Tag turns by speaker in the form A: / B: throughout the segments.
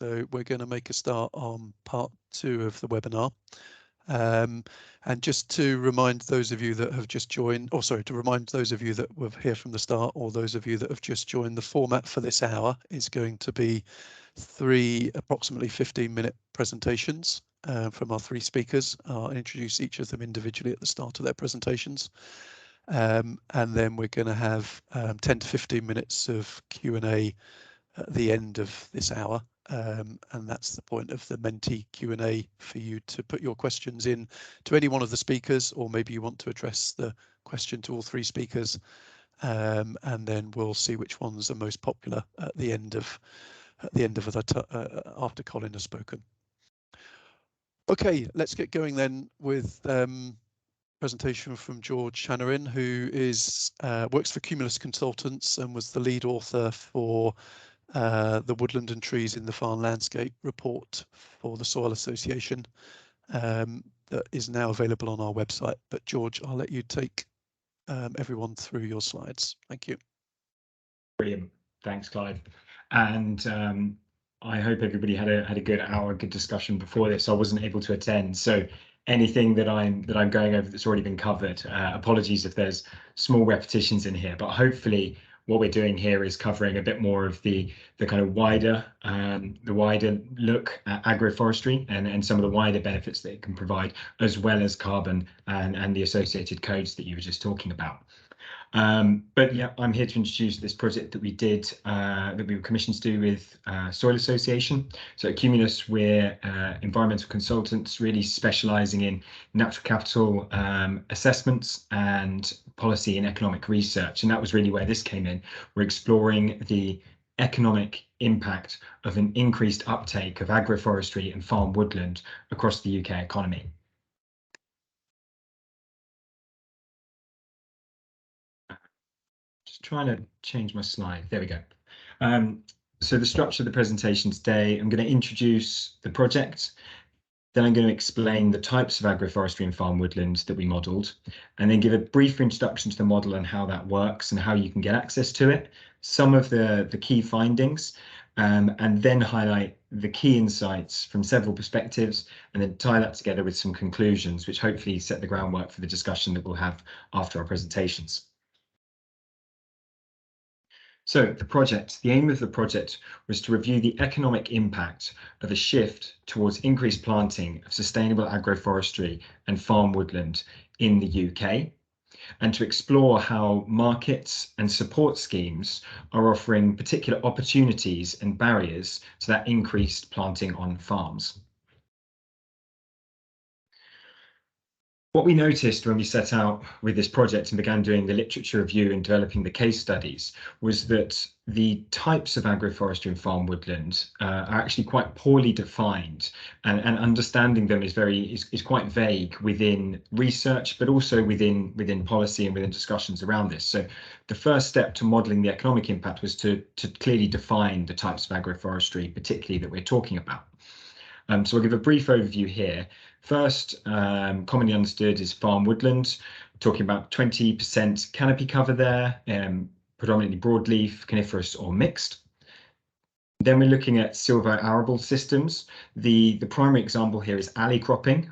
A: So we're going to make a start on part 2 of the webinar. And just to remind those of you that have just joined, or sorry, to remind those of you that were here from the start, or those of you that have just joined, the format for this hour is going to be 3 approximately 15-minute presentations from our 3 speakers. I'll introduce each of them individually at the start of their presentations. And then we're going to have 10 to 15 minutes of Q&A at the end of this hour. And that's the point of the Menti Q&A, for you to put your questions in to any one of the speakers, or maybe you want to address the question to all 3 speakers, and then we'll see which ones are most popular at the end of after Colin has spoken. Okay, let's get going then with presentation from George Chanarin, who is works for Cumulus Consultants and was the lead author for the Woodland and Trees in the Farm Landscape report for the Soil Association, that is now available on our website. But George, I'll let you take everyone through your slides. Thank you.
B: Brilliant. Thanks, Clive. And I hope everybody had a good hour, good discussion before this. I wasn't able to attend, so anything that I'm going over that's already been covered, apologies if there's small repetitions in here, but hopefully what we're doing here is covering a bit more of the kind of wider look at agroforestry and some of the wider benefits that it can provide, as well as carbon and the associated codes that you were just talking about. But yeah, I'm here to introduce this project that we did, that we were commissioned to do with Soil Association. So at Cumulus, we're environmental consultants, really specialising in natural capital assessments and policy and economic research. And that was really where this came in. We're exploring the economic impact of an increased uptake of agroforestry and farm woodland across the UK economy. Trying to change my slide. There we go. So the structure of the presentation today, I'm going to introduce the project, then I'm going to explain the types of agroforestry and farm woodland that we modelled, and then give a brief introduction to the model and how that works and how you can get access to it, some of the key findings, and then highlight the key insights from several perspectives, and then tie that together with some conclusions, which hopefully set the groundwork for the discussion that we'll have after our presentations. So the aim of the project was to review the economic impact of a shift towards increased planting of sustainable agroforestry and farm woodland in the UK, and to explore how markets and support schemes are offering particular opportunities and barriers to that increased planting on farms. What we noticed when we set out with this project and began doing the literature review and developing the case studies was that the types of agroforestry and farm woodland are actually quite poorly defined, and understanding them is quite vague within research, but also within policy and within discussions around this. So the first step to modelling the economic impact was to clearly define the types of agroforestry, particularly that we're talking about. So I'll give a brief overview here. First, commonly understood is farm woodland, talking about 20% canopy cover there, predominantly broadleaf, coniferous or mixed. Then we're looking at silvo arable systems. The primary example here is alley cropping,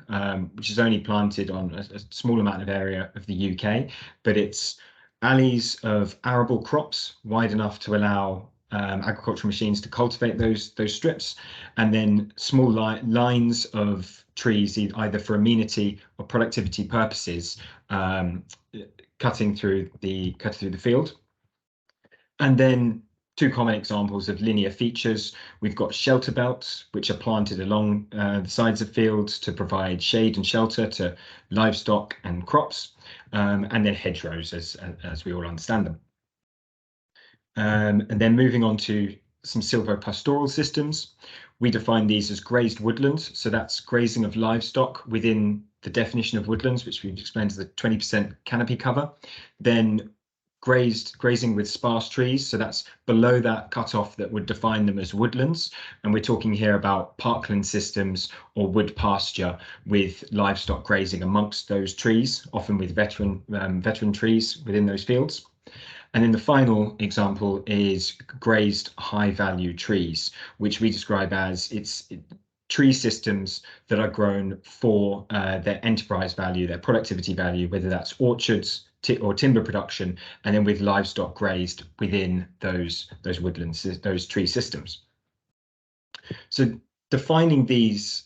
B: which is only planted on a small amount of area of the UK, but it's alleys of arable crops wide enough to allow agricultural machines to cultivate those strips, and then small lines of trees, either for amenity or productivity purposes, cutting through the field. And then 2 common examples of linear features. We've got shelter belts, which are planted along the sides of fields to provide shade and shelter to livestock and crops, and then hedgerows, as we all understand them. And then moving on to some silvopastoral systems. We define these as grazed woodlands, so that's grazing of livestock within the definition of woodlands, which we've explained as the 20% canopy cover. Then grazing with sparse trees, so that's below that cutoff that would define them as woodlands, and we're talking here about parkland systems or wood pasture with livestock grazing amongst those trees, often with veteran trees within those fields. And then the final example is grazed high-value trees, which we describe as tree systems that are grown for their enterprise value, their productivity value, whether that's orchards or timber production, and then with livestock grazed within those woodlands, those tree systems. So defining these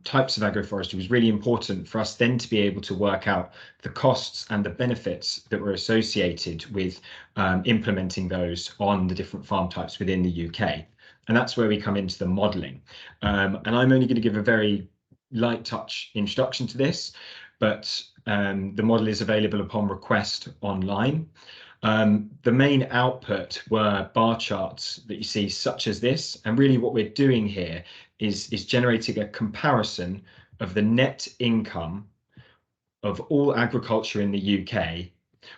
B: types of agroforestry was really important for us then to be able to work out the costs and the benefits that were associated with implementing those on the different farm types within the UK. And that's where we come into the modelling. And I'm only going to give a very light touch introduction to this, but the model is available upon request online. The main output were bar charts that you see, such as this, and really what we're doing here is generating a comparison of the net income of all agriculture in the UK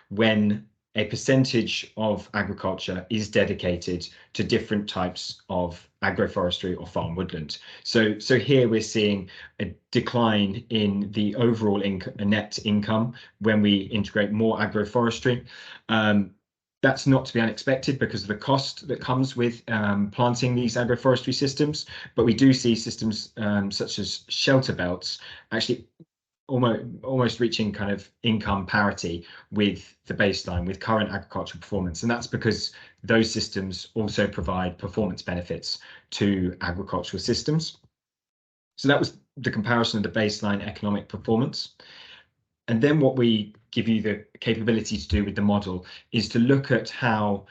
B: when a percentage of agriculture is dedicated to different types of agroforestry or farm woodland. So here we're seeing a decline in the overall net income when we integrate more agroforestry. That's not to be unexpected because of the cost that comes with planting these agroforestry systems, but we do see systems such as shelter belts actually almost reaching kind of income parity with the baseline, with current agricultural performance. And that's because those systems also provide performance benefits to agricultural systems. So that was the comparison of the baseline economic performance. And then what we give you the capability to do with the model is to look at how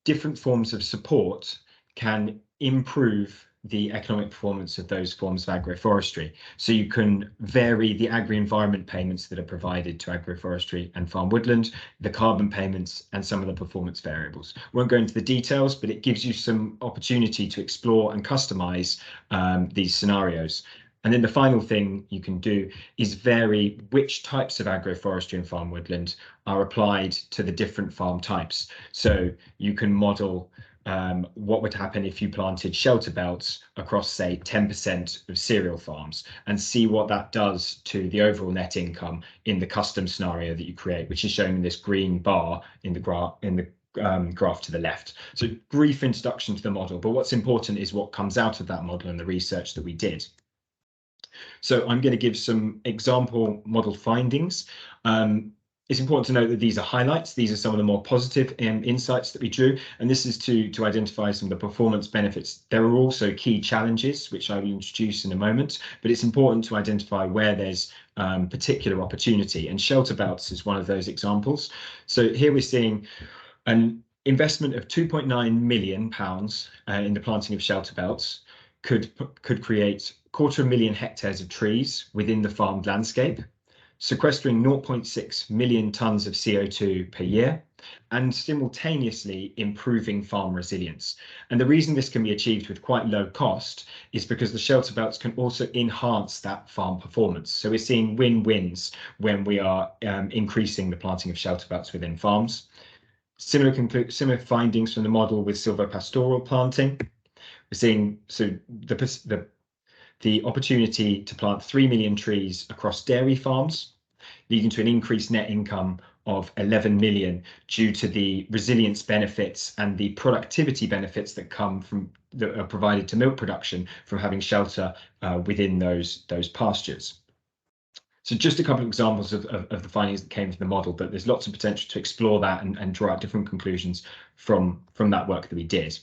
B: different forms of support can improve the economic performance of those forms of agroforestry. So you can vary the agri-environment payments that are provided to agroforestry and farm woodland, the carbon payments, and some of the performance variables. Won't go into the details, but it gives you some opportunity to explore and customize these scenarios. And then the final thing you can do is vary which types of agroforestry and farm woodland are applied to the different farm types. So you can model what would happen if you planted shelter belts across, say, 10% of cereal farms, and see what that does to the overall net income in the custom scenario that you create, which is shown in this green bar in the graph to the left. So brief introduction to the model, but what's important is what comes out of that model and the research that we did. So I'm going to give some example model findings. It's important to note that these are highlights. These are some of the more positive insights that we drew, and this is to identify some of the performance benefits. There are also key challenges, which I will introduce in a moment, but it's important to identify where there's particular opportunity, and shelter belts is one of those examples. So here we're seeing an investment of £2.9 million in the planting of shelter belts could create 250,000 hectares of trees within the farmed landscape, sequestering 0.6 million tonnes of CO2 per year, and simultaneously improving farm resilience. And the reason this can be achieved with quite low cost is because the shelter belts can also enhance that farm performance. So we're seeing win-wins when we are increasing the planting of shelter belts within farms. Similar findings from the model with silvopastoral planting. We're seeing the opportunity to plant 3 million trees across dairy farms, leading to an increased net income of 11 million due to the resilience benefits and the productivity benefits that are provided to milk production from having shelter within those pastures. So just a couple of examples of the findings that came from the model, but there's lots of potential to explore that and draw out different conclusions from that work that we did.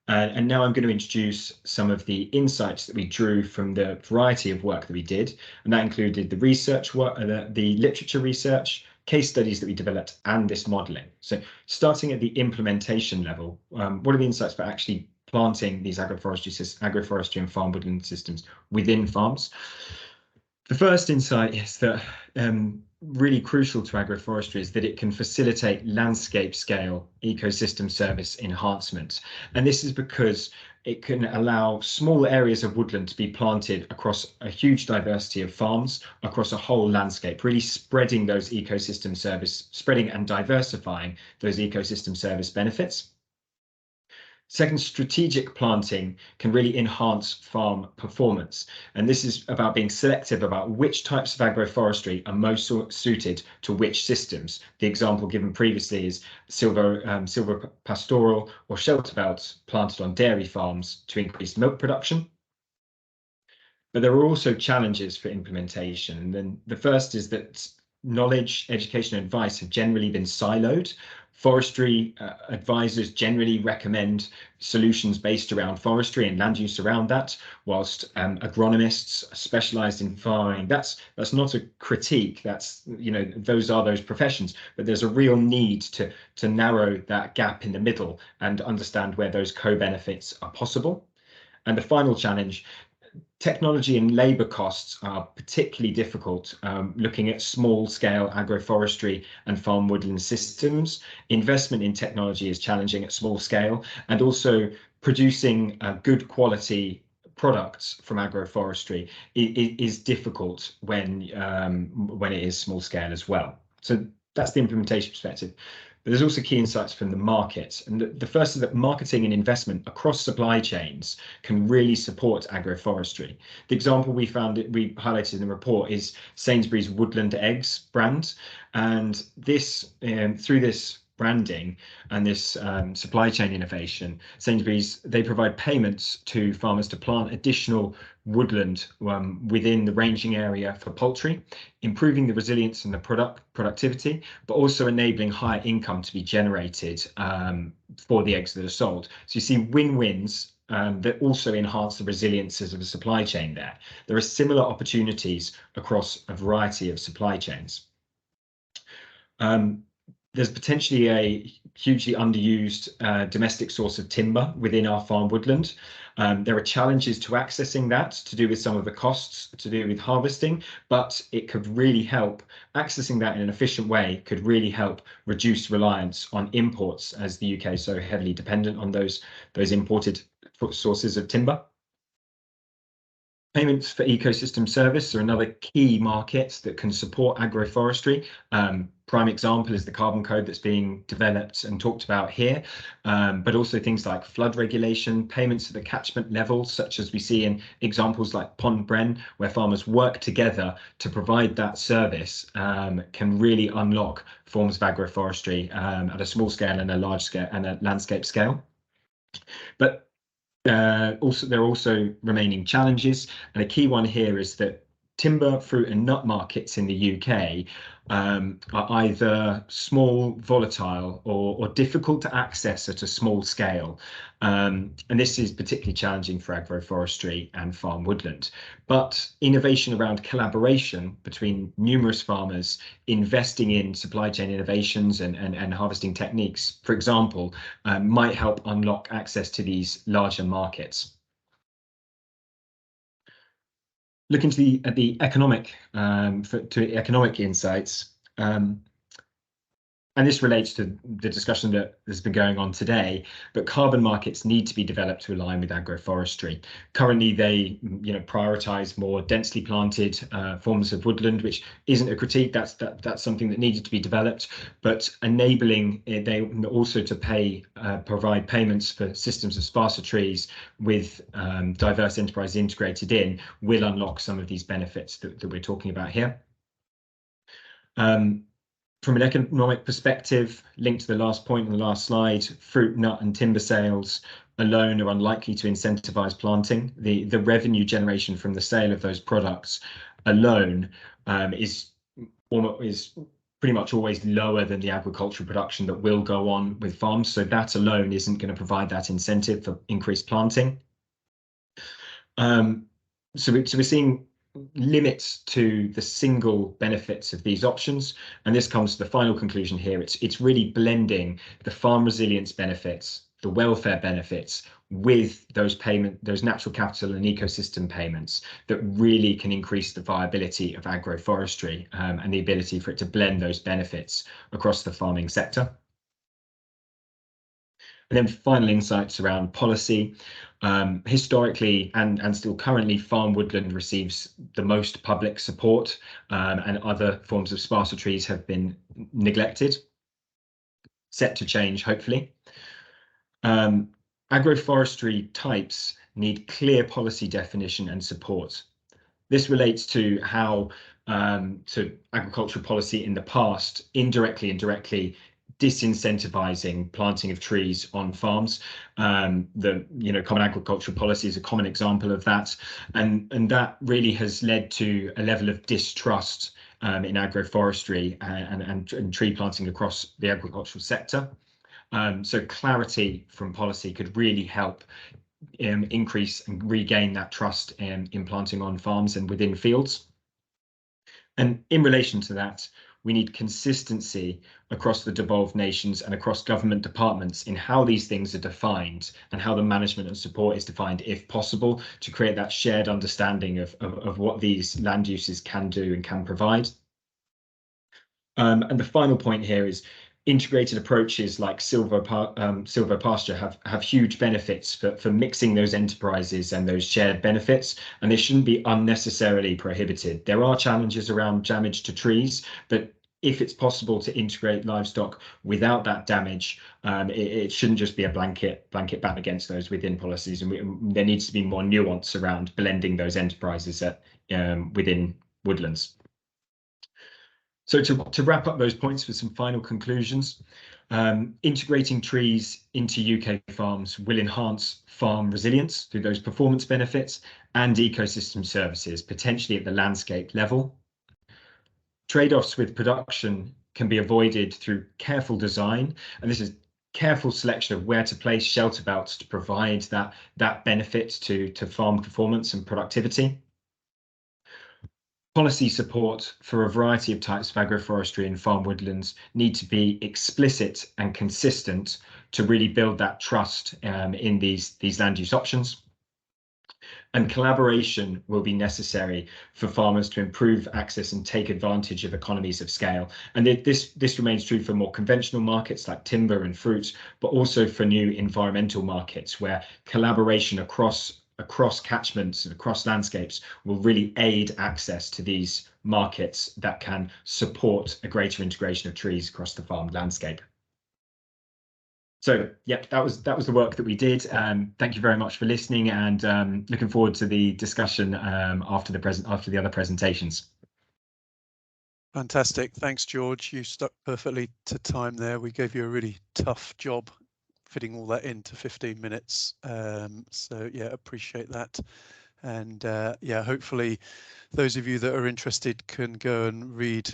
B: And now I'm going to introduce some of the insights that we drew from the variety of work that we did, and that included the research work, the literature research, case studies that we developed, and this modelling. So starting at the implementation level, what are the insights for actually planting these agroforestry and farm woodland systems within farms? The first insight is that really crucial to agroforestry is that it can facilitate landscape scale ecosystem service enhancement. And this is because it can allow small areas of woodland to be planted across a huge diversity of farms, across a whole landscape, really spreading and diversifying those ecosystem service benefits. Second, strategic planting can really enhance farm performance. And this is about being selective about which types of agroforestry are most suited to which systems. The example given previously is silver pastoral or shelter belts planted on dairy farms to increase milk production. But there are also challenges for implementation. And then the first is that knowledge, education, and advice have generally been siloed. Forestry advisors generally recommend solutions based around forestry and land use around that, whilst agronomists specialized in farming. That's not a critique. That's, you know, those are those professions, but there's a real need to narrow that gap in the middle and understand where those co-benefits are possible. And the final challenge, technology and labour costs are particularly difficult looking at small-scale agroforestry and farm woodland systems. Investment in technology is challenging at small scale, and also producing good quality products from agroforestry is difficult when it is small scale as well. So that's the implementation perspective. But there's also key insights from the market. And the first is that marketing and investment across supply chains can really support agroforestry. The example we highlighted in the report is Sainsbury's Woodland Eggs brand. And this, through this branding and this supply chain innovation, Sainsbury's, they provide payments to farmers to plant additional woodland within the ranging area for poultry, improving the resilience and the productivity, but also enabling higher income to be generated for the eggs that are sold. So you see win-wins that also enhance the resiliences of the supply chain there. There are similar opportunities across a variety of supply chains. There's potentially a hugely underused domestic source of timber within our farm woodland. There are challenges to accessing that, to do with some of the costs, to do with harvesting, but it could really help. Accessing that in an efficient way could really help reduce reliance on imports, as the UK is so heavily dependent on those imported sources of timber. Payments for ecosystem service are another key market that can support agroforestry. Prime example is the carbon code that's being developed and talked about here, but also things like flood regulation, payments at the catchment level, such as we see in examples like Pond Bren, where farmers work together to provide that service, can really unlock forms of agroforestry at a small scale and a large scale and a landscape scale. But there are also remaining challenges, and a key one here is that timber, fruit and nut markets in the UK are either small, volatile, or difficult to access at a small scale. And this is particularly challenging for agroforestry and farm woodland. But innovation around collaboration between numerous farmers investing in supply chain innovations and harvesting techniques, for example, might help unlock access to these larger markets. Looking at the economic economic insights, and this relates to the discussion that has been going on today, but carbon markets need to be developed to align with agroforestry. Currently, they prioritise more densely planted forms of woodland, which isn't a critique. That's something that needed to be developed, but enabling they also to provide payments for systems of sparser trees with diverse enterprise integrated in will unlock some of these benefits that we're talking about here. From an economic perspective, linked to the last point on the last slide, fruit, nut and timber sales alone are unlikely to incentivize planting. The revenue generation from the sale of those products alone is pretty much always lower than the agricultural production that will go on with farms. So that alone isn't going to provide that incentive for increased planting. So we're seeing limits to the single benefits of these options, and this comes to the final conclusion here. It's really blending the farm resilience benefits, the welfare benefits, with those natural capital and ecosystem payments that really can increase the viability of agroforestry and the ability for it to blend those benefits across the farming sector. And then final insights around policy. Historically and still currently, farm woodland receives the most public support, and other forms of sparser trees have been neglected. Set to change, hopefully. agroforestry types need clear policy definition and support. This relates to how to agricultural policy in the past, indirectly and directly disincentivizing planting of trees on farms. The common agricultural policy is a common example of that, and that really has led to a level of distrust in agroforestry and tree planting across the agricultural sector. So clarity from policy could really help increase and regain that trust in planting on farms and within fields. And in relation to that, we need consistency across the devolved nations and across government departments in how these things are defined and how the management and support is defined, if possible, to create that shared understanding of what these land uses can do and can provide. And the final point here is integrated approaches like silvopasture have huge benefits for mixing those enterprises and those shared benefits, and they shouldn't be unnecessarily prohibited. There are challenges around damage to trees, but if it's possible to integrate livestock without that damage, it shouldn't just be a blanket ban against those within policies, and there needs to be more nuance around blending those enterprises within woodlands. So to wrap up those points with some final conclusions, integrating trees into UK farms will enhance farm resilience through those performance benefits and ecosystem services, potentially at the landscape level. Trade-offs with production can be avoided through careful design, and this is careful selection of where to place shelter belts to provide that benefit to farm performance and productivity. Policy support for a variety of types of agroforestry and farm woodlands need to be explicit and consistent to really build that trust in these land use options. And collaboration will be necessary for farmers to improve access and take advantage of economies of scale. And this remains true for more conventional markets like timber and fruit, but also for new environmental markets where collaboration across catchments and across landscapes will really aid access to these markets that can support a greater integration of trees across the farm landscape. So yeah, that was the work that we did. Thank you very much for listening, and looking forward to the discussion after the other presentations.
A: Fantastic. Thanks, George. You stuck perfectly to time there. We gave you a really tough job fitting all that into 15 minutes. So yeah, appreciate that. And yeah, hopefully those of you that are interested can go and read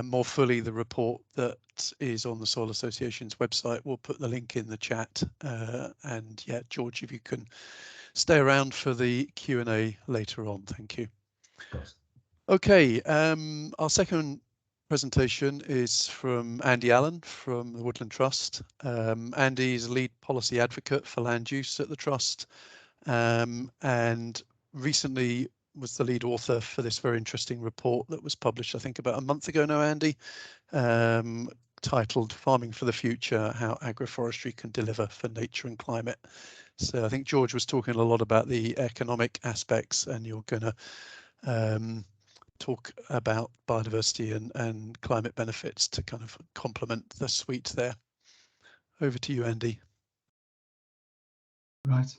A: more fully the report that is on the Soil Association's website. We'll put the link in the chat. And yeah, George, if you can stay around for the Q&A later on. Thank you. Okay, our second presentation is from Andy Allen from the Woodland Trust. Andy is lead policy advocate for land use at the Trust, and recently was the lead author for this very interesting report that was published, I think, about a month ago now, Andy, titled Farming for the Future, How Agroforestry Can Deliver for Nature and Climate. So I think George was talking a lot about the economic aspects, and you're going to talk about biodiversity and climate benefits to kind of complement the suite there. Over to you, Andy.
C: Right.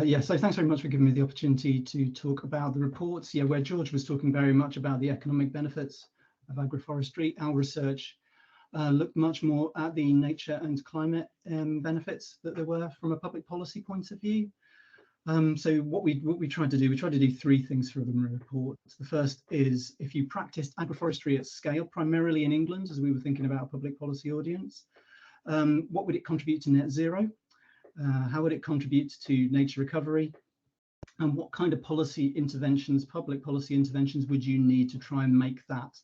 C: Yeah, so thanks very much for giving me the opportunity to talk about the reports. Yeah, where George was talking very much about the economic benefits of agroforestry, our research looked much more at the nature and climate benefits that there were from a public policy point of view. So what we tried to do three things for the report. The first is, if you practiced agroforestry at scale, primarily in England, as we were thinking about a public policy audience, what would it contribute to net zero? How would it contribute to nature recovery? And what kind of policy interventions, public policy interventions, would you need to try and make that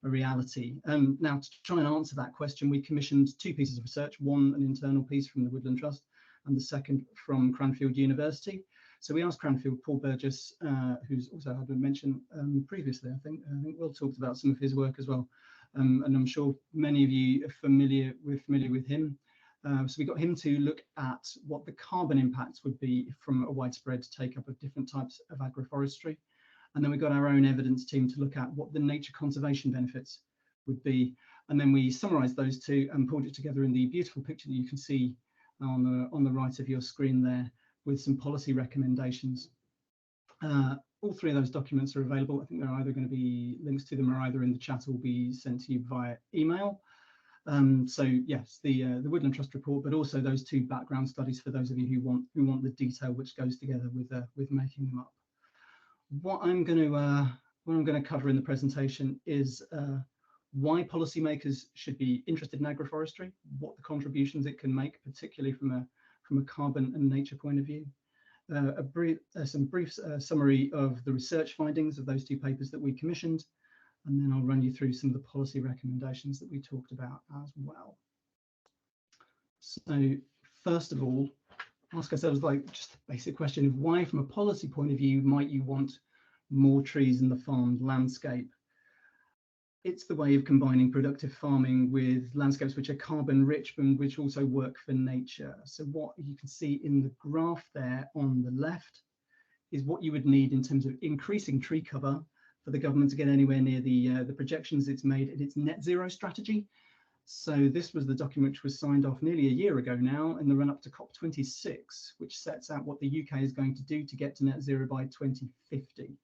C: a reality? Now, to try and answer that question, we commissioned two pieces of research, one an internal piece from the Woodland Trust, and the second from Cranfield University. So we asked Cranfield, Paul Burgess, who's also had been mentioned previously, I think Will talked about some of his work as well. And I'm sure many of you are familiar with him. So we got him to look at what the carbon impacts would be from a widespread take-up of different types of agroforestry. And then we got our own evidence team to look at what the nature conservation benefits would be. And then we summarized those two and pulled it together in the beautiful picture that you can see on the right of your screen there with some policy recommendations. All three of those documents are available. I think they're either going to be links to them, or either in the chat or will be sent to you via email. So yes, the Woodland Trust report, but also those two background studies for those of you who want the detail which goes together with making them up. What I'm going to cover in the presentation is why policymakers should be interested in agroforestry, what the contributions it can make, particularly from a carbon and nature point of view. Some brief summary of the research findings of those two papers that we commissioned, and then I'll run you through some of the policy recommendations that we talked about as well. So first of all, ask ourselves just the basic question of why, from a policy point of view, might you want more trees in the farmed landscape? It's the way of combining productive farming with landscapes which are carbon rich and which also work for nature. So what you can see in the graph there on the left is what you would need in terms of increasing tree cover for the government to get anywhere near the projections it's made in its net zero strategy. So this was the document which was signed off nearly a year ago now in the run up to COP26, which sets out what the UK is going to do to get to net zero by 2050.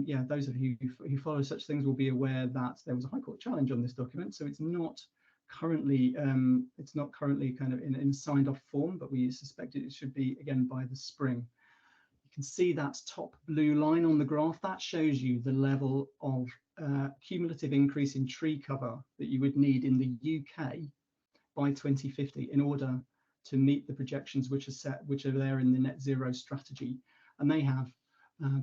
C: Yeah, those of you who follow such things will be aware that there was a High Court challenge on this document, so it's not currently kind of in signed off form, but we suspect it should be again by the spring. You can see that top blue line on the graph. That shows you the level of cumulative increase in tree cover that you would need in the UK by 2050 in order to meet the projections which are there in the net zero strategy. And they have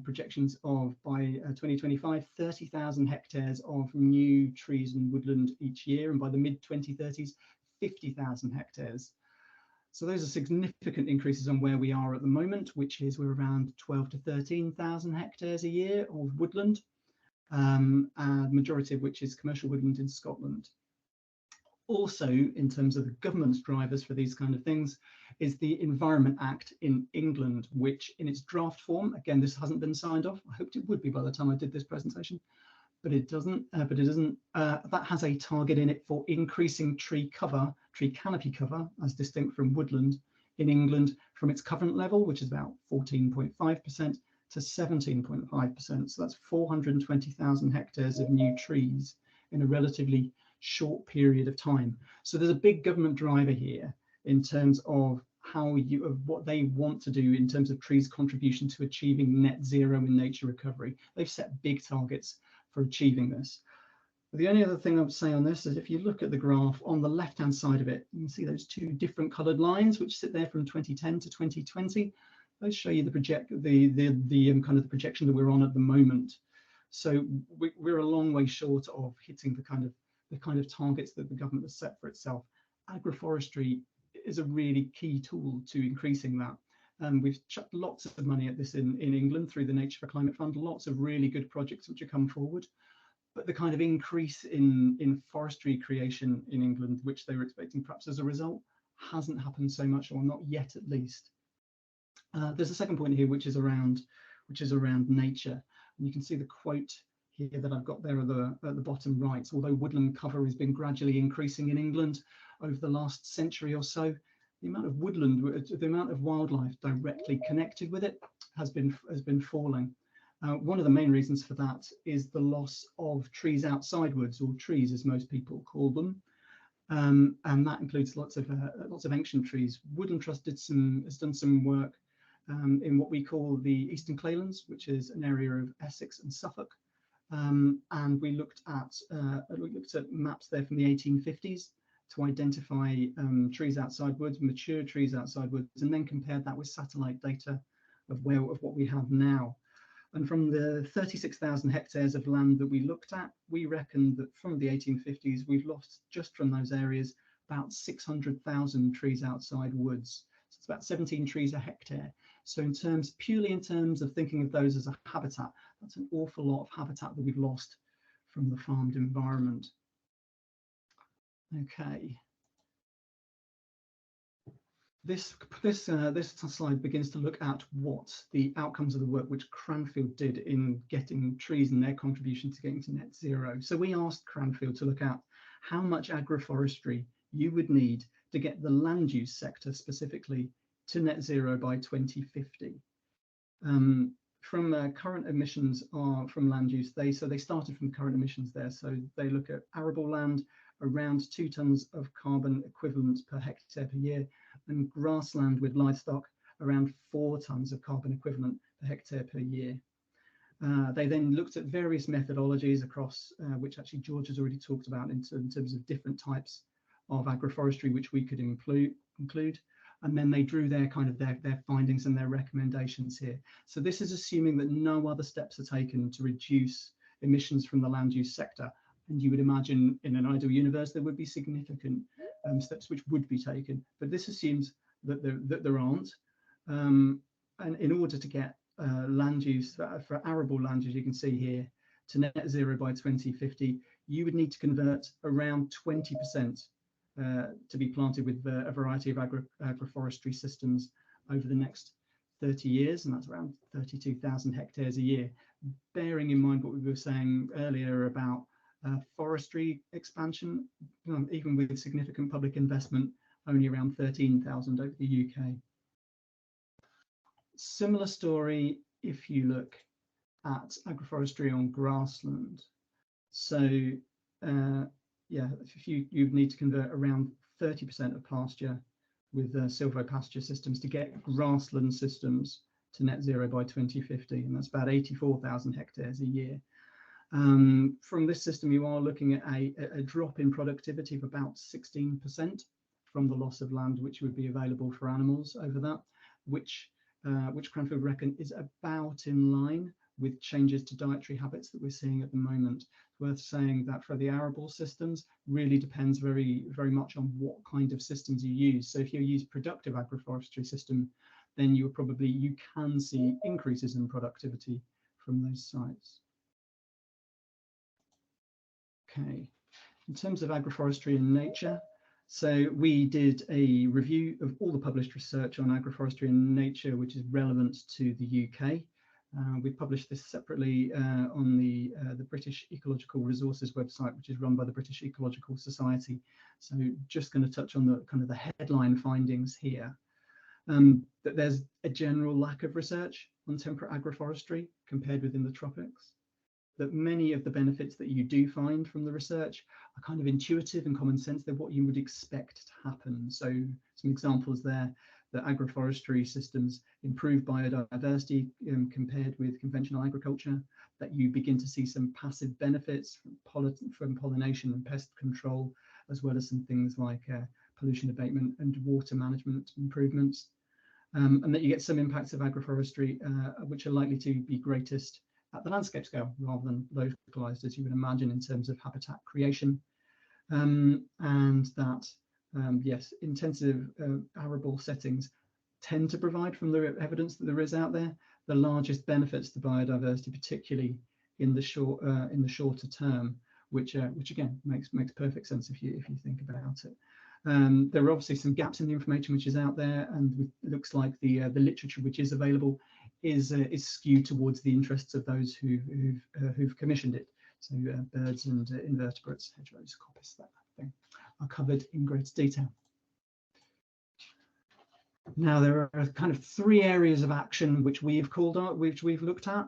C: projections of by 2025, 30,000 hectares of new trees and woodland each year, and by the mid 2030s, 50,000 hectares. So those are significant increases on where we are at the moment, which is we're around 12 to 13,000 hectares a year of woodland, and majority of which is commercial woodland in Scotland. Also, in terms of the government's drivers for these kind of things, is the Environment Act in England, which in its draft form, again, this hasn't been signed off. I hoped it would be by the time I did this presentation, but it doesn't. That has a target in it for increasing tree canopy cover, as distinct from woodland in England, from its current level, which is about 14.5%, to 17.5%. So that's 420,000 hectares of new trees in a relatively short period of time. So there's a big government driver here in terms of what they want to do in terms of trees' contribution to achieving net zero in nature recovery. They've set big targets for achieving this. But the only other thing I would say on this is if you look at the graph on the left-hand side of it, you can see those two different coloured lines which sit there from 2010 to 2020. Those show you the kind of the projection that we're on at the moment. So we're a long way short of hitting the kind of targets that the government has set for itself. Agroforestry is a really key tool to increasing that. We've chucked lots of money at this in England through the Nature for Climate Fund, lots of really good projects which have come forward. But the kind of increase in forestry creation in England, which they were expecting perhaps as a result, hasn't happened so much, or not yet at least. There's a second point here, which is around nature. And you can see the quote here that I've got there at the bottom right. Although woodland cover has been gradually increasing in England over the last century or so, the amount of woodland, the amount of wildlife directly connected with it has been falling. One of the main reasons for that is the loss of trees outside woods, or trees as most people call them, and that includes lots of ancient trees. Woodland Trust has done some work in what we call the Eastern Claylands, which is an area of Essex and Suffolk. And we looked at maps there from the 1850s to identify trees outside woods, mature trees outside woods, and then compared that with satellite data of what we have now. And from the 36,000 hectares of land that we looked at, we reckon that from the 1850s, we've lost just from those areas about 600,000 trees outside woods. So it's about 17 trees a hectare. So purely in terms of thinking of those as a habitat, that's an awful lot of habitat that we've lost from the farmed environment. Okay. This slide begins to look at what the outcomes of the work which Cranfield did in getting trees and their contribution to getting to net zero. So we asked Cranfield to look at how much agroforestry you would need to get the land use sector specifically to net zero by 2050. From current emissions from land use, they started from current emissions there. So they look at arable land, around 2 tons of carbon equivalent per hectare per year, and grassland with livestock, around 4 tons of carbon equivalent per hectare per year. They then looked at various methodologies across, which actually George has already talked about in terms of different types of agroforestry which we could include. And then they drew their findings and their recommendations here. So this is assuming that no other steps are taken to reduce emissions from the land use sector. And you would imagine in an ideal universe there would be significant steps which would be taken. But this assumes that there aren't. And in order to get land use for arable land, as you can see here, to net zero by 2050, you would need to convert around 20% to be planted with a variety of agroforestry systems over the next 30 years, and that's around 32,000 hectares a year, bearing in mind what we were saying earlier about forestry expansion, even with significant public investment, only around 13,000 over the UK. Similar story if you look at agroforestry on grassland. So if you'd need to convert around 30% of pasture with silvopasture systems to get grassland systems to net zero by 2050, and that's about 84,000 hectares a year. From this system, you are looking at a drop in productivity of about 16% from the loss of land which would be available for animals over that, which Cranfield reckon is about in line with changes to dietary habits that we're seeing at the moment. It's worth saying that for the arable systems, really depends very, very much on what kind of systems you use. So if you use productive agroforestry system, then you can see increases in productivity from those sites. Okay, in terms of agroforestry in nature, so we did a review of all the published research on agroforestry in nature, which is relevant to the UK. We published this separately on the British Ecological Resources website, which is run by the British Ecological Society. So just going to touch on the headline findings here. That there's a general lack of research on temperate agroforestry compared within the tropics. That many of the benefits that you do find from the research are kind of intuitive and common sense. They're what you would expect to happen. So some examples there, that agroforestry systems improve biodiversity compared with conventional agriculture, that you begin to see some passive benefits from pollination and pest control, as well as some things like pollution abatement and water management improvements, and that you get some impacts of agroforestry which are likely to be greatest at the landscape scale rather than localized, as you would imagine, in terms of habitat creation, and that yes, intensive arable settings tend to provide, from the evidence that there is out there, the largest benefits to biodiversity, particularly in the shorter term, which again makes perfect sense if you think about it. There are obviously some gaps in the information which is out there, and it looks like the literature which is available is skewed towards the interests of those who've commissioned it. So birds and invertebrates, hedgerows, coppice, that kind of thing, are covered in greater detail. Now there are kind of 3 areas of action which we've looked at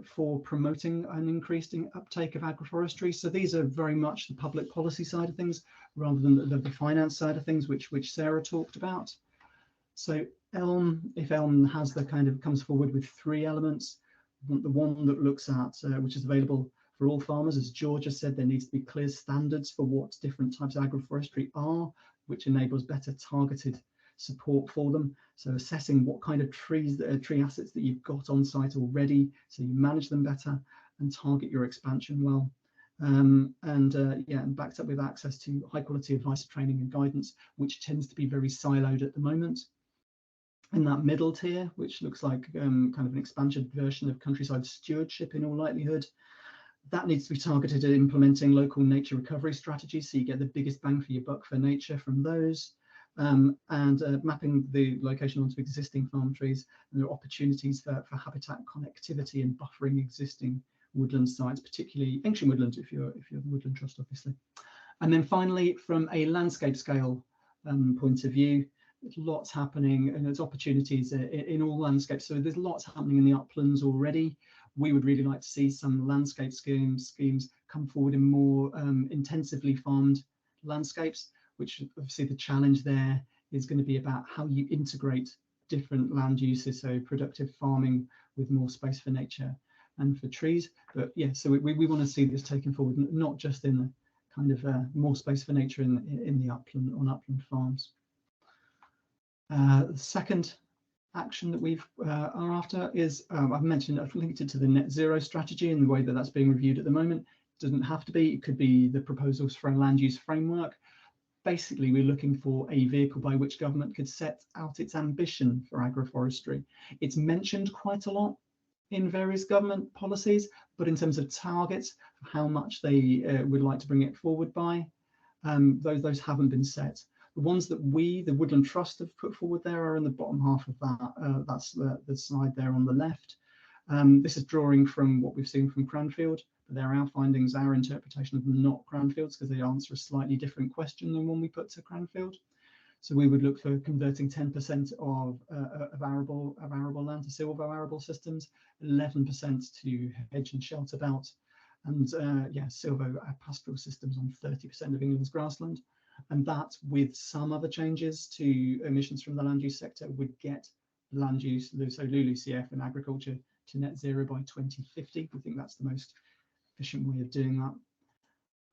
C: for promoting an increasing uptake of agroforestry. So these are very much the public policy side of things rather than the finance side of things, which Sarah talked about. So if ELM has comes forward with 3 elements, the one that looks at which is available for all farmers, as George has said, there needs to be clear standards for what different types of agroforestry are, which enables better targeted support for them. So assessing what kind of tree assets that you've got on site already, so you manage them better and target your expansion well. And backed up with access to high quality advice, training and guidance, which tends to be very siloed at the moment. In that middle tier, which looks like kind of an expanded version of countryside stewardship in all likelihood, that needs to be targeted at implementing local nature recovery strategies, so you get the biggest bang for your buck for nature from those, and mapping the location onto existing farm trees. And there are opportunities for habitat connectivity and buffering existing woodland sites, particularly ancient woodland if you're the Woodland Trust, obviously. And then finally, from a landscape scale point of view. There's lots happening, and there's opportunities in all landscapes. So there's lots happening in the uplands already. We would really like to see some landscape schemes come forward in more intensively farmed landscapes, which obviously the challenge there is going to be about how you integrate different land uses, so productive farming with more space for nature and for trees. But yeah, so we want to see this taken forward, not just in the kind of more space for nature in the upland, on upland farms. The second action that we've are after is, I've mentioned, I've linked it to the net zero strategy and the way that that's being reviewed at the moment. It doesn't have to be, it could be the proposals for a land use framework. Basically, we're looking for a vehicle by which government could set out its ambition for agroforestry. It's mentioned quite a lot in various government policies, but in terms of targets, how much they would like to bring it forward by, those haven't been set. The ones that we, the Woodland Trust, have put forward there are in the bottom half of that. That's the slide there on the left. This is drawing from what we've seen from Cranfield, but they're our findings, our interpretation of not Cranfield's, because they answer a slightly different question than one we put to Cranfield. So we would look for converting 10% of arable land to silvo arable systems, 11% to hedge and shelter belt, and silvo pastoral systems on 30% of England's grassland. And that, with some other changes to emissions from the land use sector, would get land use, so LULUCF and agriculture, to net zero by 2050. We think that's the most efficient way of doing that.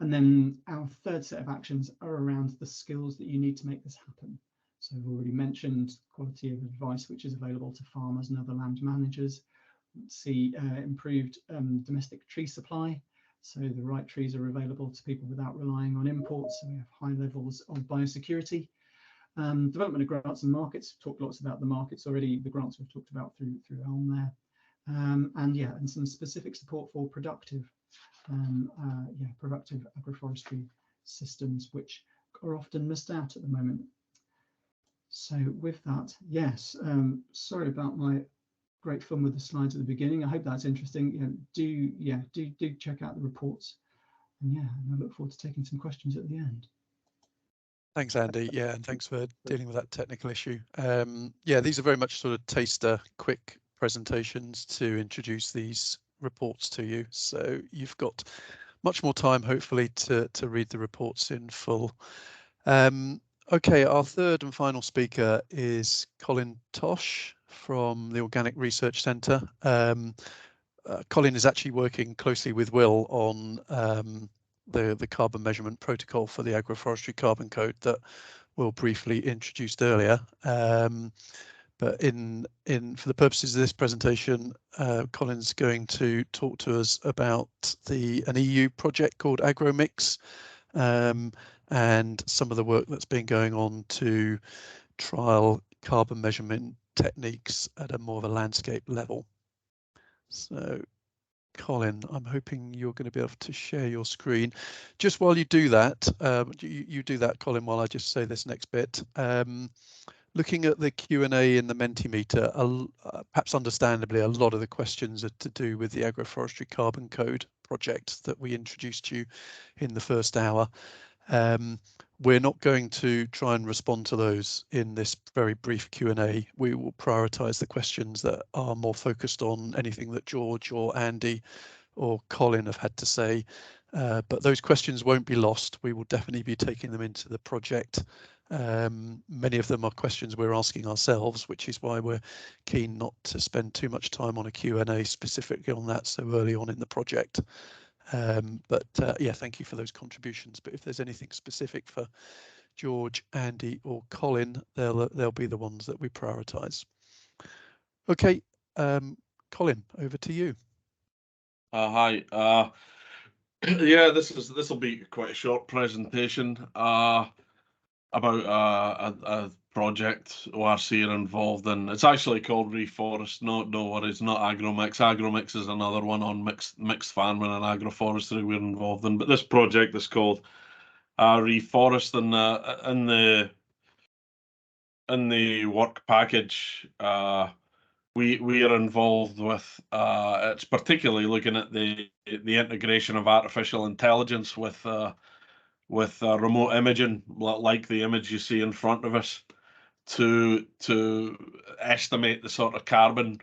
C: And then our third set of actions are around the skills that you need to make this happen. So I've already mentioned quality of advice, which is available to farmers and other land managers. See improved domestic tree supply. So the right trees are available to people without relying on imports. So we have high levels of biosecurity. Development of grants and markets. We've talked lots about the markets already. The grants we've talked about through Elm there. And some specific support for productive agroforestry systems, which are often missed out at the moment. So with that, yes, sorry about my great fun with the slides at the beginning. I hope that's interesting. Do check out the reports, and I look forward to taking some questions at the end.
A: Thanks, Andy. Yeah, and thanks for dealing with that technical issue. These are very much sort of taster, quick presentations to introduce these reports to you. So you've got much more time, hopefully, to read the reports in full. Okay, our third and final speaker is Colin Tosh from the Organic Research Centre. Colin is actually working closely with Will on the carbon measurement protocol for the Agroforestry Carbon Code that Will briefly introduced earlier. But for the purposes of this presentation, Colin's going to talk to us about an EU project called AgroMix, and some of the work that's been going on to trial carbon measurement techniques at a more of a landscape level. So, Colin, I'm hoping you're going to be able to share your screen. Just while you do that, you do that, Colin, while I just say this next bit. Looking at the Q&A in the Mentimeter, perhaps understandably, a lot of the questions are to do with the Agroforestry Carbon Code project that we introduced you in the first hour. We're not going to try and respond to those in this very brief Q&A. We will prioritise the questions that are more focused on anything that George or Andy or Colin have had to say. But those questions won't be lost. We will definitely be taking them into the project. Many of them are questions we're asking ourselves, which is why we're keen not to spend too much time on a Q&A specifically on that so early on in the project. Thank you for those contributions. But if there's anything specific for George, Andy or Colin, they'll be the ones that we prioritise. Okay, Colin, over to you.
D: Hi. This will be quite a short presentation about a project ORC are involved in. It's actually called Reforest. No worries, not AgroMix. AgroMix is another one on mixed farming and agroforestry we're involved in. But this project is called Reforest, and in the work package we are involved with. It's particularly looking at the integration of artificial intelligence with with remote imaging, like the image you see in front of us, to estimate the sort of carbon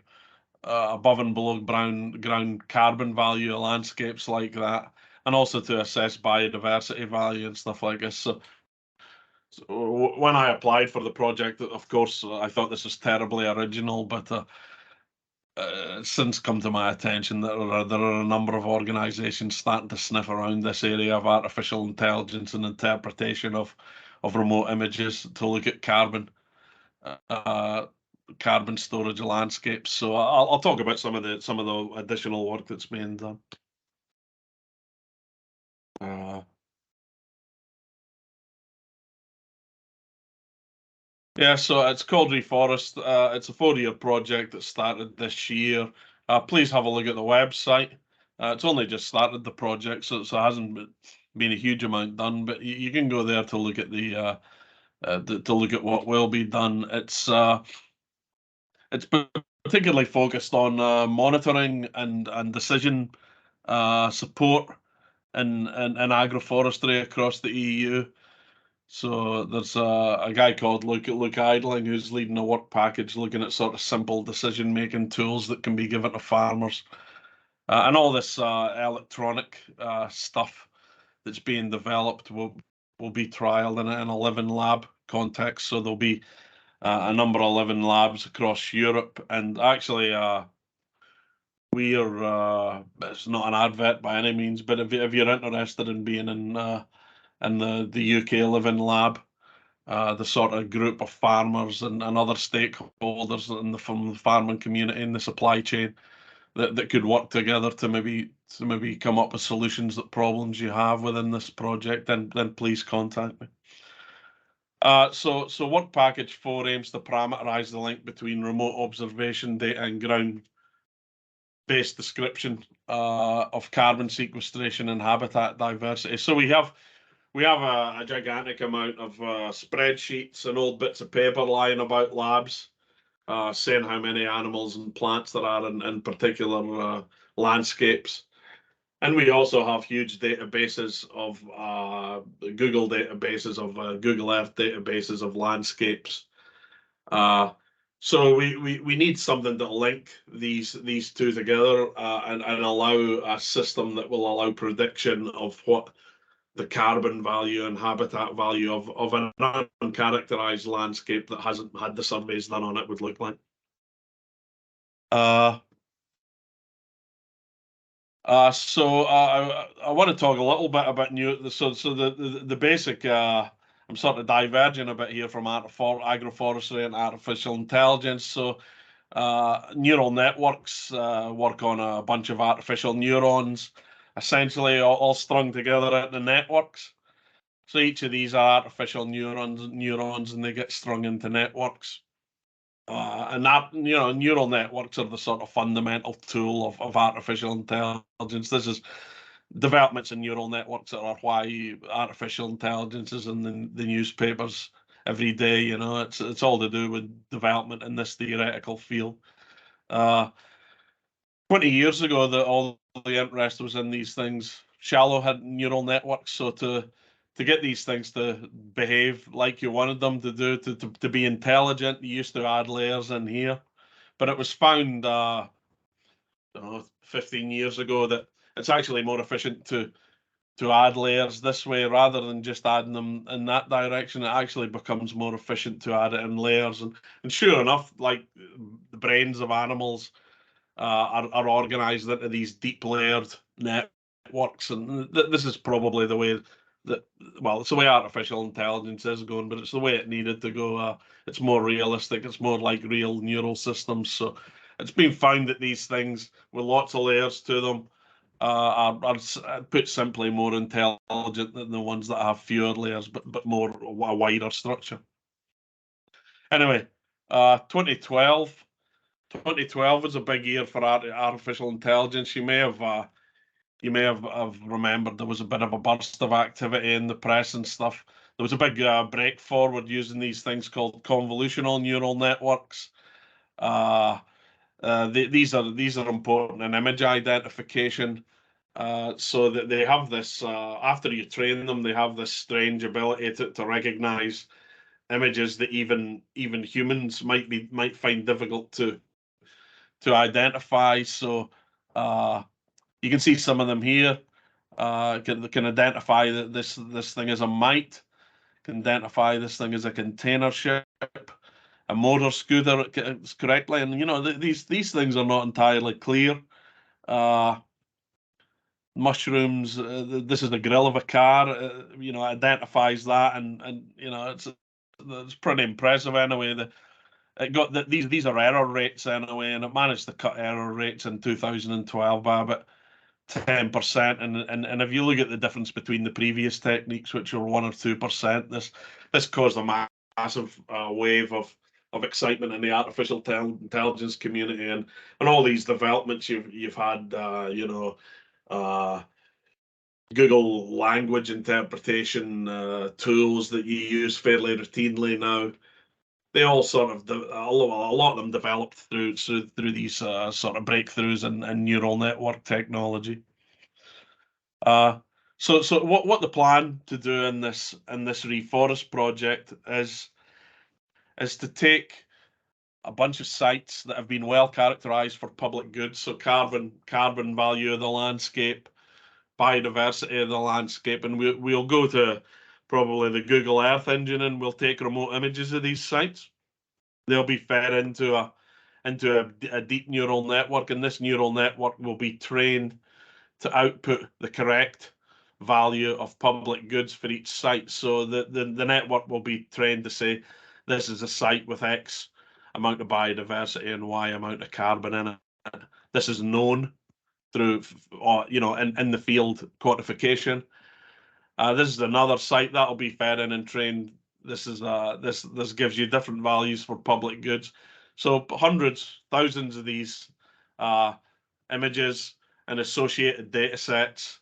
D: above and below ground carbon value of landscapes like that, and also to assess biodiversity value and stuff like this. So when I applied for the project, of course, I thought this was terribly original, but it's since come to my attention that there are a number of organisations starting to sniff around this area of artificial intelligence and interpretation of remote images to look at carbon storage landscapes. So I'll talk about some of the additional work that's being done. Yeah, so it's called Reforest. It's a 4-year project that started this year. Please have a look at the website. It's only just started the project, so it hasn't been a huge amount done, but you can go there to look at what will be done. It's particularly focused on monitoring and decision support in agroforestry across the EU. So there's a guy called Luke Idling who's leading a work package looking at sort of simple decision-making tools that can be given to farmers. And all this electronic stuff that's being developed will be trialed in a living lab context. So there'll be a number of living labs across Europe. And actually, it's not an advert by any means, but if you're interested in being in the UK Living Lab, the sort of group of farmers and other stakeholders from the farming community and the supply chain that could work together to maybe come up with solutions to problems you have within this project, then please contact me. So Work Package 4 aims to parameterize the link between remote observation data and ground-based description of carbon sequestration and habitat diversity. So we have a gigantic amount of spreadsheets and old bits of paper lying about labs, saying how many animals and plants there are in particular landscapes. And we also have huge databases of Google databases of Google Earth databases of landscapes. So we need something to link these two together and allow a system that will allow prediction of what the carbon value and habitat value of an uncharacterized landscape that hasn't had the surveys done on it would look like. So I want to talk a little bit about the basic. I'm sort of diverging a bit here from agroforestry and artificial intelligence. So neural networks work on a bunch of artificial neurons, essentially all strung together at the networks. So each of these are artificial neurons, and they get strung into networks. And that, neural networks are the sort of fundamental tool of artificial intelligence. This is developments in neural networks that are why artificial intelligence is in the newspapers every day. It's all to do with development in this theoretical field. 20 years ago, all the interest was in these things. Shallow had neural networks, so to get these things to behave like you wanted them to do, to be intelligent, you used to add layers in here. But it was found 15 years ago that it's actually more efficient to add layers this way rather than just adding them in that direction. It actually becomes more efficient to add it in layers. And sure enough, like the brains of animals are organized into these deep layered networks. And this is probably the way it's the way artificial intelligence is going, but it's the way it needed to go. It's more realistic. It's more like real neural systems. So it's been found that these things with lots of layers to them are put simply more intelligent than the ones that have fewer layers, but more a wider structure. Anyway, 2012 was a big year for artificial intelligence. You may have remembered there was a bit of a burst of activity in the press and stuff. There was a big break forward using these things called convolutional neural networks. These are important in image identification. so that they have this, after you train them, they have this strange ability to recognize images that even humans might find difficult to identify. So you can see some of them here. Can identify that this thing is a mite, can identify this thing as a container ship, a motor scooter correctly, and you know these things are not entirely clear. Mushrooms, this is the grill of a car, you know, identifies that, and you know it's pretty impressive anyway. It got that these are error rates anyway, and it managed to cut error rates in 2012 by about 10%. And if you look at the difference between the previous techniques, which were 1 or 2%, this caused a massive wave of excitement in the artificial intelligence community, and all these developments you've had, you know, Google language interpretation tools that you use fairly routinely now. They all sort of, a lot of them developed through these sort of breakthroughs in neural network technology. So what the plan to do in this reforest project is to take a bunch of sites that have been well characterized for public goods, so carbon value of the landscape, biodiversity of the landscape, and we'll go to probably the Google Earth engine, and we'll take remote images of these sites. They'll be fed into a deep neural network, and this neural network will be trained to output the correct value of public goods for each site. So the network will be trained to say, this is a site with X amount of biodiversity and Y amount of carbon in it. This is known through, you know, in the field quantification. This is another site that'll be fed in and trained. This gives you different values for public goods. So hundreds, thousands of these images and associated data sets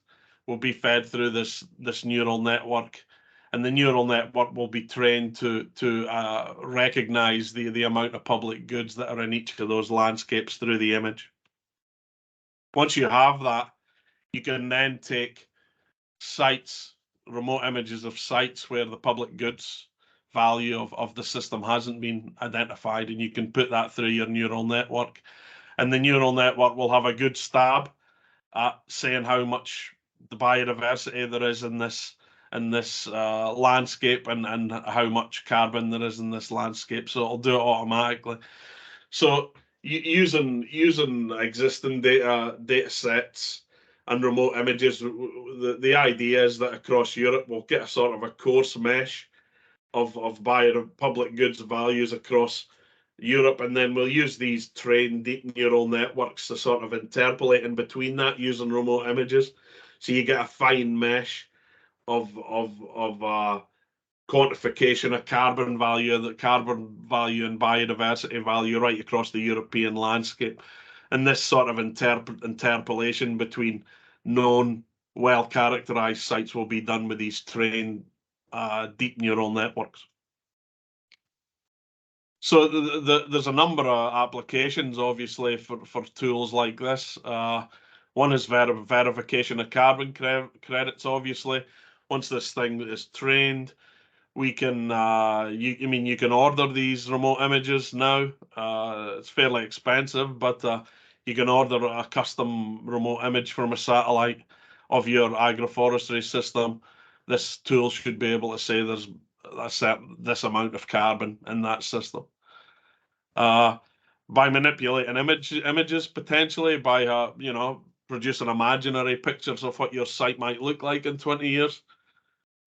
D: will be fed through this neural network, and the neural network will be trained to recognize the amount of public goods that are in each of those landscapes through the image. Once you have that, you can then take sites, remote images of sites where the public goods value of the system hasn't been identified, and you can put that through your neural network, and the neural network will have a good stab at saying how much the biodiversity there is in this landscape, and how much carbon there is in this landscape. So it'll do it automatically. So using existing data sets and remote images, the idea is that across Europe we'll get a sort of a coarse mesh of public goods values across Europe, and then we'll use these trained deep neural networks to sort of interpolate in between that using remote images. So you get a fine mesh of quantification of carbon value and biodiversity value right across the European landscape. And this sort of interpolation between known, well-characterized sites will be done with these trained deep neural networks. So there's a number of applications, obviously, for tools like this. One is verification of carbon credits, obviously. Once this thing is trained, we can, you can order these remote images now. It's fairly expensive, but you can order a custom remote image from a satellite of your agroforestry system. This tool should be able to say there's this amount of carbon in that system. By manipulating images, potentially by you know, producing imaginary pictures of what your site might look like in 20 years,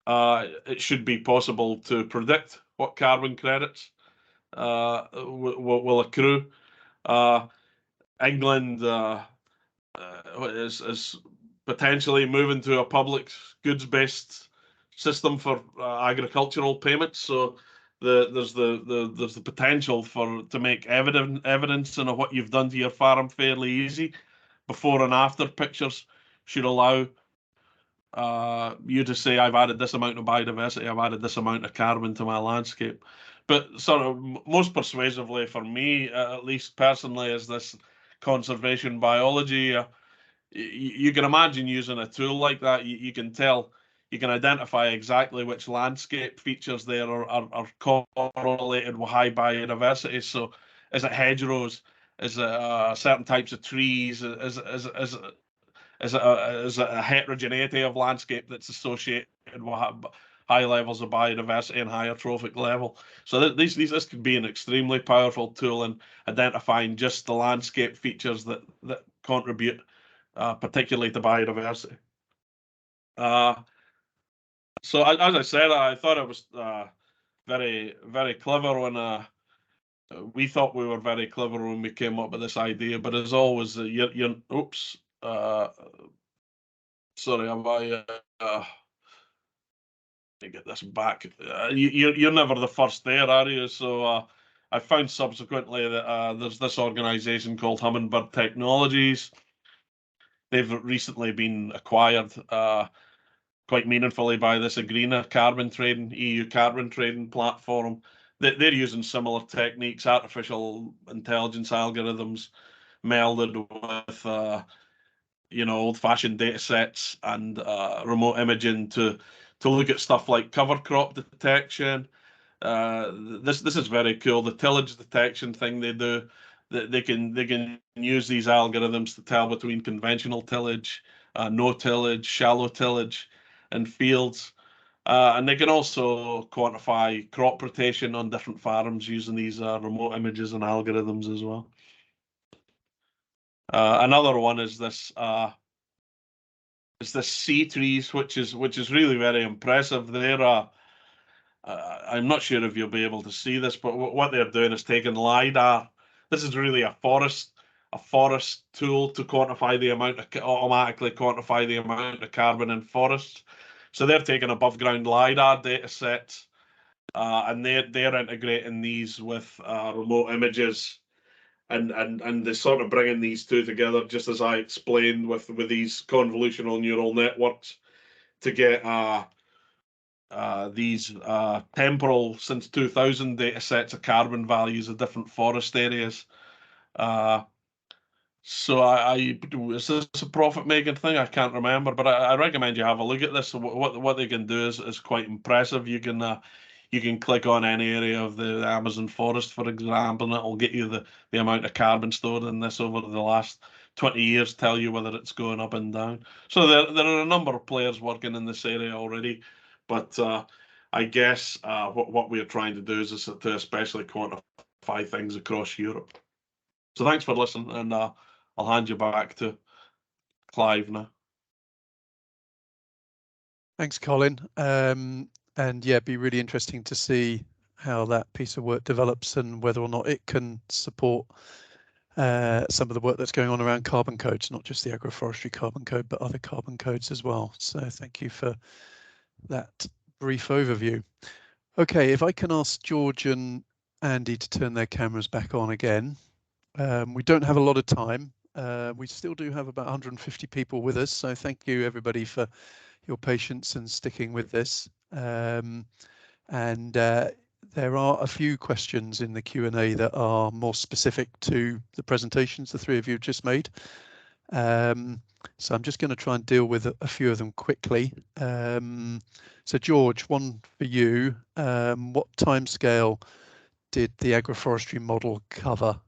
D: it should be possible to predict what carbon credits will accrue. England is potentially moving to a public goods-based system for agricultural payments. So there's the potential to make evidence of what you've done to your farm fairly easy. Before and after pictures should allow you to say, I've added this amount of biodiversity, I've added this amount of carbon to my landscape. But sort of most persuasively for me, at least personally, is this conservation biology. you can imagine using a tool like that. You can tell, you can identify exactly which landscape features there are correlated with high biodiversity. So is it hedgerows? Is it certain types of trees? Is it a heterogeneity of landscape that's associated with high levels of biodiversity and higher trophic level? So this could be an extremely powerful tool in identifying just the landscape features that contribute particularly to biodiversity. So as I said, I thought it was very, very clever when we thought we were very clever when we came up with this idea. But as always, oops, sorry, have I? Let me get this back. You're never the first there, are you? So I found subsequently that there's this organisation called Hummingbird Technologies. They've recently been acquired quite meaningfully by this Agrina carbon trading, EU carbon trading platform. They're using similar techniques, artificial intelligence algorithms melded with old-fashioned data sets and remote imaging to look at stuff like cover crop detection. This is very cool. The tillage detection thing they do, they can use these algorithms to tell between conventional tillage, no tillage, shallow tillage in fields. And they can also quantify crop rotation on different farms using these remote images and algorithms as well. Another one is this sea trees, which is really very impressive. They're I'm not sure if you'll be able to see this, but what they're doing is taking LiDAR. This is really a forest tool to quantify the amount of automatically quantify the amount of carbon in forests. So they're taking above ground LiDAR data sets, and they're integrating these with remote images, and they're sort of bringing these two together, just as I explained with these convolutional neural networks, to get these temporal since 2000 data sets of carbon values of different forest areas. So is this a profit making thing? I can't remember, but I recommend you have a look at this. What they can do is quite impressive. You can click on any area of the Amazon forest, for example, and it'll get you the amount of carbon stored in this over the last 20 years, tell you whether it's going up and down. So there are a number of players working in this area already, but I guess what we're trying to do is to especially quantify things across Europe. So thanks for listening, and I'll hand you back to Clive now.
A: Thanks, Colin. And yeah, it'd be really interesting to see how that piece of work develops and whether or not it can support some of the work that's going on around carbon codes, not just the agroforestry carbon code, but other carbon codes as well. So thank you for that brief overview. Okay, if I can ask George and Andy to turn their cameras back on again. We don't have a lot of time. We still do have about 150 people with us, so thank you everybody for your patience and sticking with this. There are a few questions in the Q&A that are more specific to the presentations the three of you have just made. So I'm just going to try and deal with a few of them quickly. So George, one for you. What timescale did the agroforestry model cover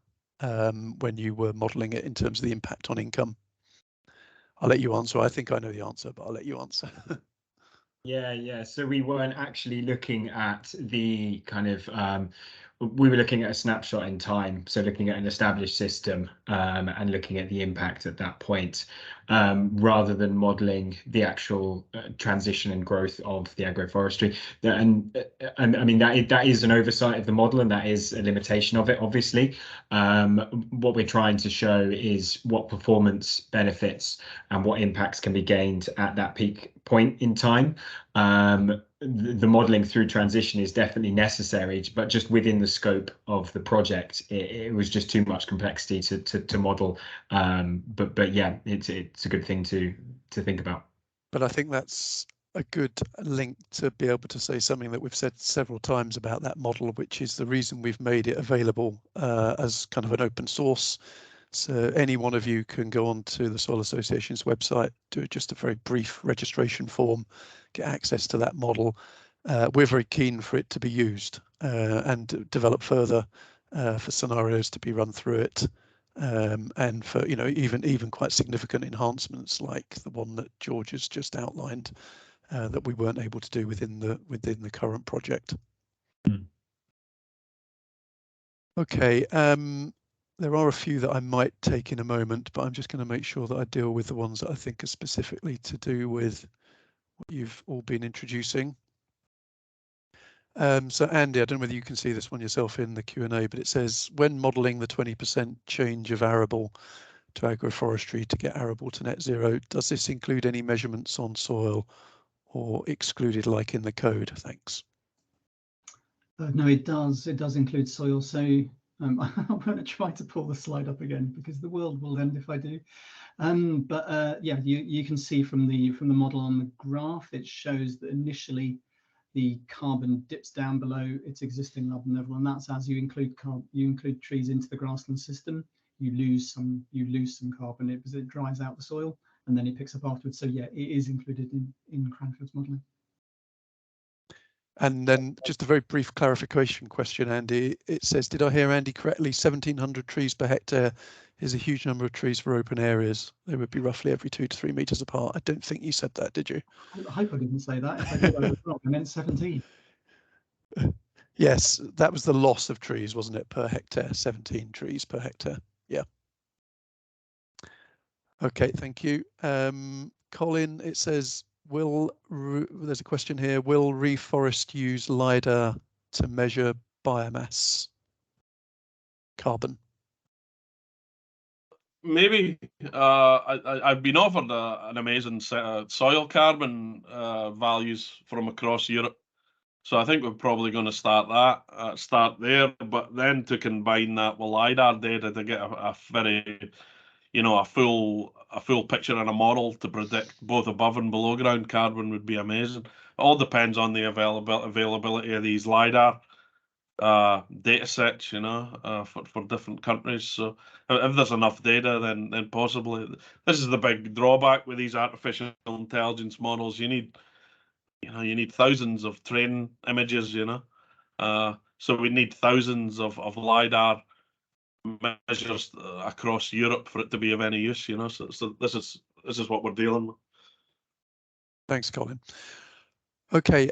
A: when you were modelling it in terms of the impact on income? I'll let you answer. I think I know the answer, but I'll let you answer.
B: Yeah. So we weren't actually looking at the kind of, we were looking at a snapshot in time. So looking at an established system and looking at the impact at that point, rather than modelling the actual transition and growth of the agroforestry. And I mean, that is an oversight of the model, and that is a limitation of it, obviously. What we're trying to show is what performance benefits and what impacts can be gained at that peak point in time. The modelling through transition is definitely necessary, but just within the scope of the project, it was just too much complexity to model. But yeah, it's a good thing to think about.
A: But I think that's a good link to be able to say something that we've said several times about that model, which is the reason we've made it available as kind of an open source So any one of you can go on to the Soil Association's website, do just a very brief registration form, get access to that model. We're very keen for it to be used and develop further for scenarios to be run through it, and for even quite significant enhancements like the one that George has just outlined that we weren't able to do within the current project. Okay. There are a few that I might take in a moment, but I'm just going to make sure that I deal with the ones that I think are specifically to do with what you've all been introducing. So Andy, I don't know whether you can see this one yourself in the Q&A, but it says, when modelling the 20% change of arable to agroforestry to get arable to net zero, does this include any measurements on soil or excluded like in the code? Thanks.
C: No, it does. It does include soil. So I'm going to try to pull the slide up again because the world will end if I do. Yeah, you can see from the model on the graph, it shows that initially the carbon dips down below its existing level, and that's as you include trees into the grassland system. You lose some carbon because it dries out the soil, and then it picks up afterwards. So yeah, it is included in Cranfield's modelling.
A: And then just a very brief clarification question, Andy. It says, did I hear Andy correctly? 1,700 trees per hectare is a huge number of trees for open areas. They would be roughly every 2 to 3 meters apart. I don't think you said that, did you?
C: I hope I didn't say that. If I did, I was wrong. I meant 17.
A: Yes, that was the loss of trees, wasn't it, per hectare? 17 trees per hectare. Yeah. Okay, thank you. Colin, it says, there's a question here, will Reforest use LiDAR to measure biomass carbon?
D: Maybe. I've been offered an amazing set of soil carbon values from across Europe, so I think we're probably going to start there. But then to combine that with LiDAR data to get a very, a full picture and a model to predict both above and below ground carbon would be amazing. It all depends on the availability of these LiDAR data sets, for different countries. So if there's enough data, then possibly. This is the big drawback with these artificial intelligence models. You need thousands of train images, so we need thousands of LiDAR measures across Europe for it to be of any use, so this is what we're dealing with.
A: Thanks, Colin. Okay,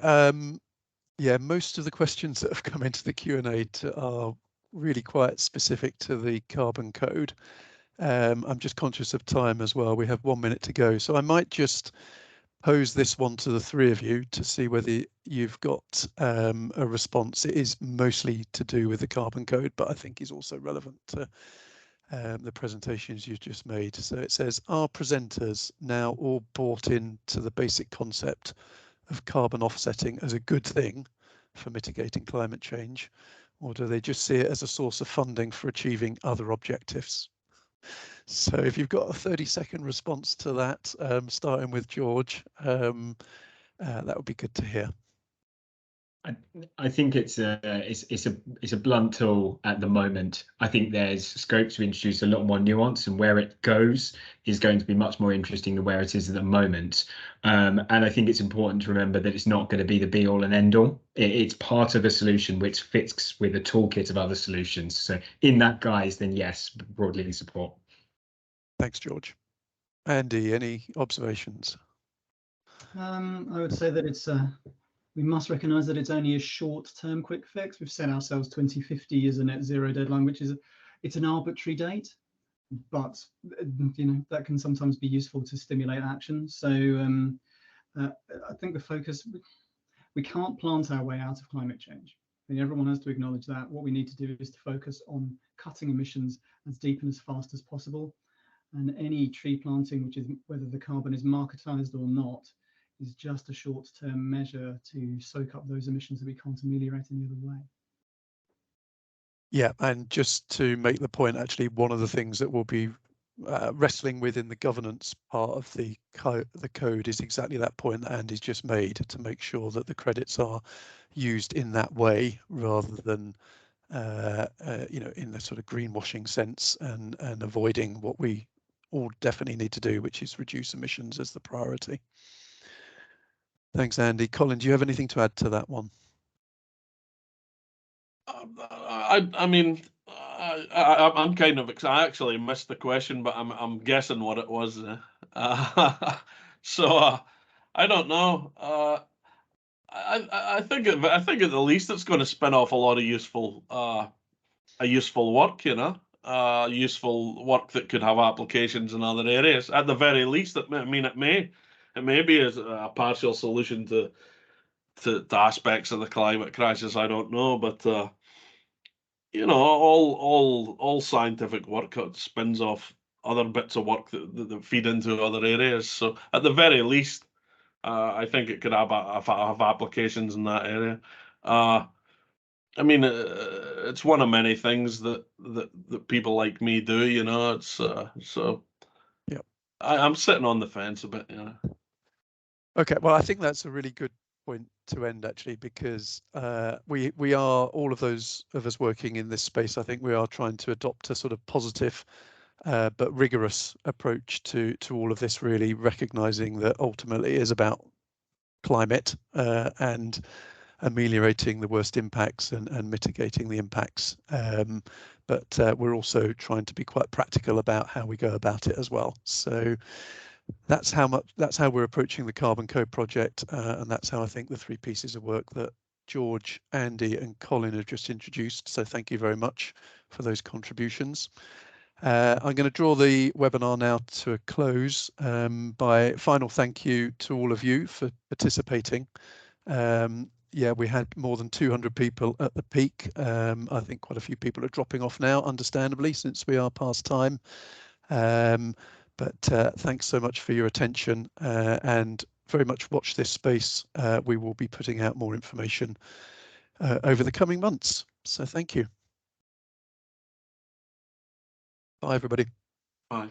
A: yeah, most of the questions that have come into the Q&A are really quite specific to the carbon code. I'm just conscious of time as well. We have 1 minute to go, so I might just pose this one to the three of you to see whether you've got a response. It is mostly to do with the carbon code, but I think is also relevant to the presentations you just made. So it says, are presenters now all bought into the basic concept of carbon offsetting as a good thing for mitigating climate change, or do they just see it as a source of funding for achieving other objectives? So if you've got a 30-second response to that, starting with George, that would be good to hear.
B: I think it's a blunt tool at the moment. I think there's scope to introduce a lot more nuance, and where it goes is going to be much more interesting than where it is at the moment. And I think it's important to remember that it's not going to be the be all and end all. It's part of a solution which fits with a toolkit of other solutions. So in that guise, then yes, broadly in support.
A: Thanks, George. Andy, any observations? I
C: would say that it's we must recognise that it's only a short-term quick fix. We've set ourselves 2050 as a net zero deadline, which is it's an arbitrary date, but that can sometimes be useful to stimulate action. So I think the focus, we can't plant our way out of climate change. I think everyone has to acknowledge that. What we need to do is to focus on cutting emissions as deep and as fast as possible. And any tree planting, which is whether the carbon is marketised or not, is just a short-term measure to soak up those emissions that we can't ameliorate any other way.
A: Yeah, and just to make the point, actually, one of the things that we'll be wrestling with in the governance part of the code is exactly that point that Andy's just made, to make sure that the credits are used in that way rather than you know, in the sort of greenwashing sense, and avoiding what we all definitely need to do, which is reduce emissions as the priority. Thanks, Andy. Colin, do you have anything to add to that one?
D: I mean, I'm kind of, I actually missed the question, but I'm guessing what it was. So I don't know. I think at the least it's going to spin off a lot of useful work, you know, useful work that could have applications in other areas. At the very least, it may be a partial solution to aspects of the climate crisis. I don't know, but you know, all scientific work spins off other bits of work that feed into other areas. So at the very least, I think it could have applications in that area. I mean, it's one of many things that people like me do. You know, it's so.
A: Yeah,
D: I'm sitting on the fence a bit. You know.
A: Okay, well, I think that's a really good point to end, actually, because we are, all of those of us working in this space, I think we are trying to adopt a sort of positive but rigorous approach to all of this, really recognizing that ultimately it is about climate and ameliorating the worst impacts and mitigating the impacts. But we're also trying to be quite practical about how we go about it as well. So that's how we're approaching the Carbon Code project, and that's how I think the three pieces of work that George, Andy, and Colin have just introduced. So thank you very much for those contributions. I'm going to draw the webinar now to a close by final thank you to all of you for participating. Yeah, we had more than 200 people at the peak. I think quite a few people are dropping off now, understandably, since we are past time. But thanks so much for your attention, and very much watch this space. We will be putting out more information over the coming months. So thank you. Bye, everybody.
D: Bye.